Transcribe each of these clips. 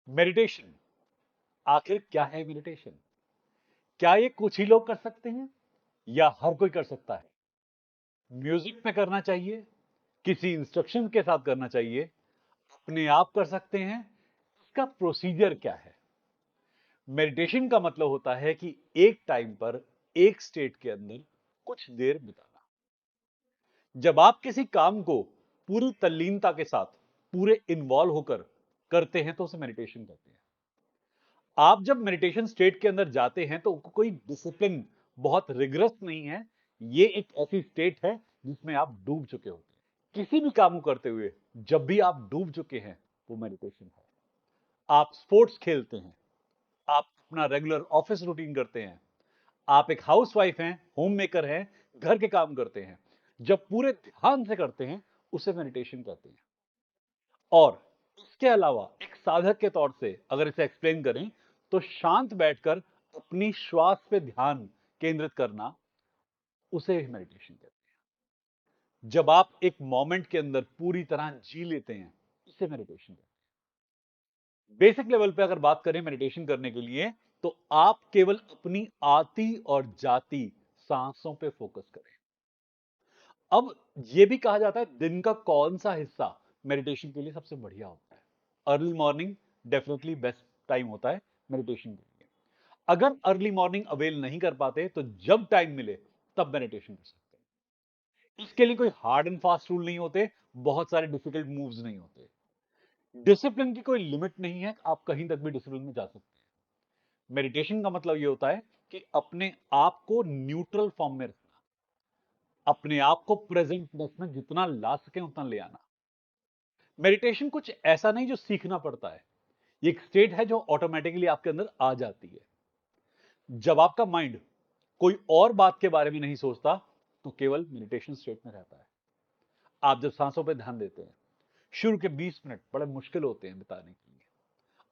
Meditation. आखिर क्या है मेडिटेशन? क्या ये कुछ ही लोग कर सकते हैं या हर कोई कर सकता है? म्यूजिक में करना चाहिए, किसी इंस्ट्रक्शन के साथ करना चाहिए, अपने आप कर सकते हैं? इसका प्रोसीजर क्या है? मेडिटेशन का मतलब होता है कि एक टाइम पर एक स्टेट के अंदर कुछ देर बिताना। जब आप किसी काम को पूरी तल्लीनता के साथ पूरे इन्वॉल्व होकर करते हैं तो उसे मेडिटेशन कहते हैं। आप जब मेडिटेशन स्टेट के अंदर जाते हैं तो कोई डिसिप्लिन बहुत रिगरस नहीं है। ये एक ऐसी स्टेट है जिसमें आप डूब चुके होते हैं किसी भी काम को करते हुए। जब भी आप डूब चुके हैं वो मेडिटेशन है। आप स्पोर्ट्स खेलते हैं, आप अपना रेगुलर ऑफिस रूटीन करते हैं, आप एक हाउसवाइफ हैं, होम मेकर हैं, घर के काम करते हैं, जब पूरे ध्यान से करते हैं उसे मेडिटेशन कहते हैं। और इसके अलावा एक साधक के तौर से अगर इसे एक्सप्लेन करें तो शांत बैठकर अपनी श्वास पे ध्यान केंद्रित करना, उसे मेडिटेशन कहते हैं। जब आप एक मोमेंट के अंदर पूरी तरह जी लेते हैं, इसे मेडिटेशन कहते हैं। बेसिक लेवल पे अगर बात करें मेडिटेशन करने के लिए, तो आप केवल अपनी आती और जाती सांसों पे फोकस करें। अब यह भी कहा जाता है दिन का कौन सा हिस्सा मेडिटेशन के लिए सबसे बढ़िया होता है। Early morning definitely best time होता है मेडिटेशन के लिए। अगर अर्ली मॉर्निंग अवेल नहीं कर पाते तो जब टाइम मिले तब मेडिटेशन कर सकते हैं। इसके लिए कोई हार्ड एंड फास्ट रूल नहीं होते, बहुत सारे डिफिकल्ट मूव्स नहीं होते। डिसिप्लिन की कोई लिमिट नहीं है, आप कहीं तक भी डिसिप्लिन में जा सकते हैं। मेडिटेशन का मतलब यह होता है कि अपने आप को न्यूट्रल फॉर्म में रखना, अपने आप को प्रेजेंटनेस में जितना ला सके उतना ले आना। मेडिटेशन कुछ ऐसा नहीं जो सीखना पड़ता है, ये एक स्टेट है जो ऑटोमेटिकली आपके अंदर आ जाती है। जब आपका माइंड कोई और बात के बारे में नहीं सोचता तो केवल मेडिटेशन स्टेट में रहता है। आप जब सांसों पर ध्यान देते हैं, शुरू के 20 मिनट बड़े मुश्किल होते हैं बिताने के लिए।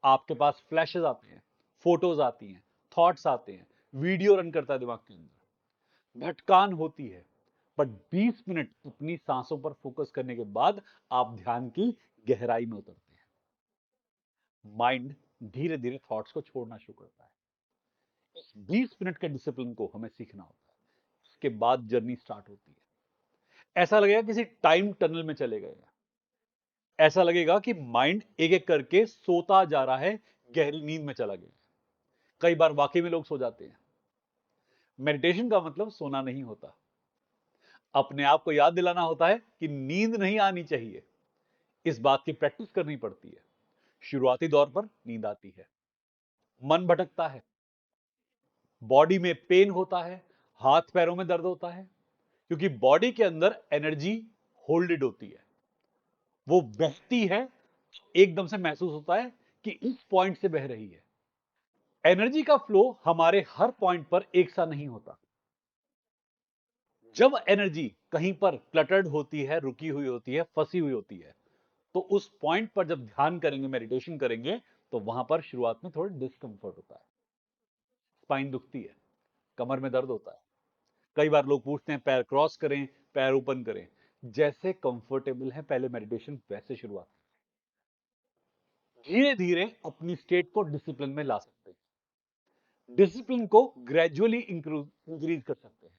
आपके पास फ्लैशेस आते हैं, फोटोज आती हैं, थॉट्स आते हैं, वीडियो रन करता है दिमाग के अंदर, भटकान होती है। बट 20 मिनट अपनी सांसों पर फोकस करने के बाद आप ध्यान की गहराई में उतरते हैं। माइंड धीरे धीरे थॉट्स को छोड़ना शुरू करता है। इस 20 मिनट के डिसिप्लिन को हमें सीखना होता है। इसके बाद जर्नी स्टार्ट होती है। ऐसा लगेगा किसी टाइम टनल में चले गए हैं। ऐसा लगेगा कि माइंड एक एक करके सोता जा रहा है, गहरी नींद में चला गया। कई बार वाकई में लोग सो जाते हैं। मेडिटेशन का मतलब सोना नहीं होता, अपने आप को याद दिलाना होता है कि नींद नहीं आनी चाहिए। इस बात की प्रैक्टिस करनी पड़ती है। शुरुआती दौर पर नींद आती है, मन भटकता है, बॉडी में पेन होता है, हाथ पैरों में दर्द होता है, क्योंकि बॉडी के अंदर एनर्जी होल्डेड होती है, वो बहती है। एकदम से महसूस होता है कि इस पॉइंट से बह रही है। एनर्जी का फ्लो हमारे हर पॉइंट पर एक सा नहीं होता। जब एनर्जी कहीं पर क्लटर्ड होती है, रुकी हुई होती है, फंसी हुई होती है, तो उस पॉइंट पर जब ध्यान करेंगे, मेडिटेशन करेंगे, तो वहां पर शुरुआत में थोड़ा डिस्कंफर्ट होता है। स्पाइन दुखती है, कमर में दर्द होता है। कई बार लोग पूछते हैं पैर क्रॉस करें, पैर ओपन करें। जैसे कंफर्टेबल है पहले मेडिटेशन वैसे शुरुआत। धीरे धीरे अपनी स्टेट को डिसिप्लिन में ला सकते हैं, डिसिप्लिन को ग्रेजुअली इंक्रीज कर सकते हैं।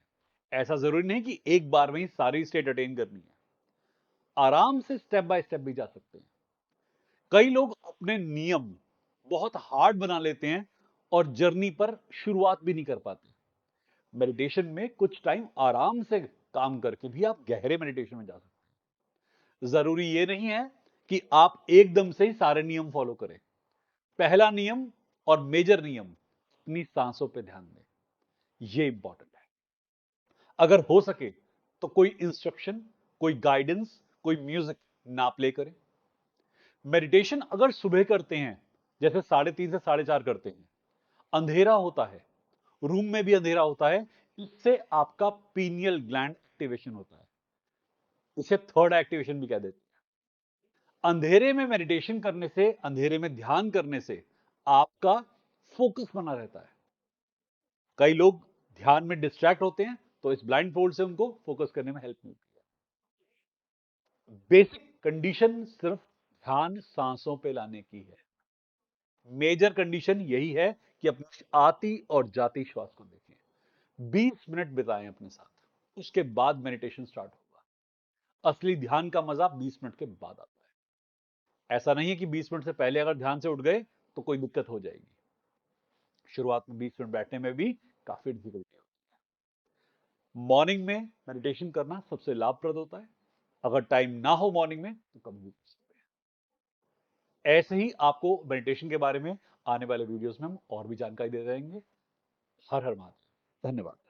ऐसा जरूरी नहीं कि एक बार में ही सारी स्टेट अटेन करनी है, आराम से स्टेप बाय स्टेप भी जा सकते हैं। कई लोग अपने नियम बहुत हार्ड बना लेते हैं और जर्नी पर शुरुआत भी नहीं कर पाते। मेडिटेशन में कुछ टाइम आराम से काम करके भी आप गहरे मेडिटेशन में जा सकते हैं। जरूरी यह नहीं है कि आप एकदम से ही सारे नियम फॉलो करें। पहला नियम और मेजर नियम, अपनी सांसों पे ध्यान दें। यह इंपॉर्टेंट है। अगर हो सके तो कोई इंस्ट्रक्शन, कोई गाइडेंस, कोई म्यूजिक ना प्ले करें। मेडिटेशन अगर सुबह करते हैं, जैसे 3:30 से 4:30 करते हैं, अंधेरा होता है, रूम में भी अंधेरा होता है, इससे आपका पीनियल ग्लैंड एक्टिवेशन होता है। इसे थर्ड एक्टिवेशन भी कह देते हैं। अंधेरे में मेडिटेशन करने से, अंधेरे में ध्यान करने से आपका फोकस बना रहता है। कई लोग ध्यान में डिस्ट्रैक्ट होते हैं, तो इस ब्लाइंड फोल्ड से उनको फोकस करने में हेल्प मिलती है। बेसिक कंडीशन सिर्फ ध्यान सांसों पे लाने की है। मेजर कंडीशन यही है कि अपनी आती और जाती श्वास को देखें। 20 मिनट बिताएं अपने साथ, उसके बाद मेडिटेशन स्टार्ट होगा। असली ध्यान का मजा 20 मिनट के बाद आता है। ऐसा नहीं है कि 20 मिनट से पहले अगर ध्यान से उठ गए तो कोई दिक्कत हो जाएगी। शुरुआत में 20 मिनट बैठने में भी काफी डिफिकल्टी होती है। मॉर्निंग में मेडिटेशन करना सबसे लाभप्रद होता है। अगर टाइम ना हो मॉर्निंग में तो कभी भी कर सकते हैं। ऐसे ही आपको मेडिटेशन के बारे में आने वाले वीडियोस में हम और भी जानकारी दे रहेंगे। हर हर महादेव। धन्यवाद।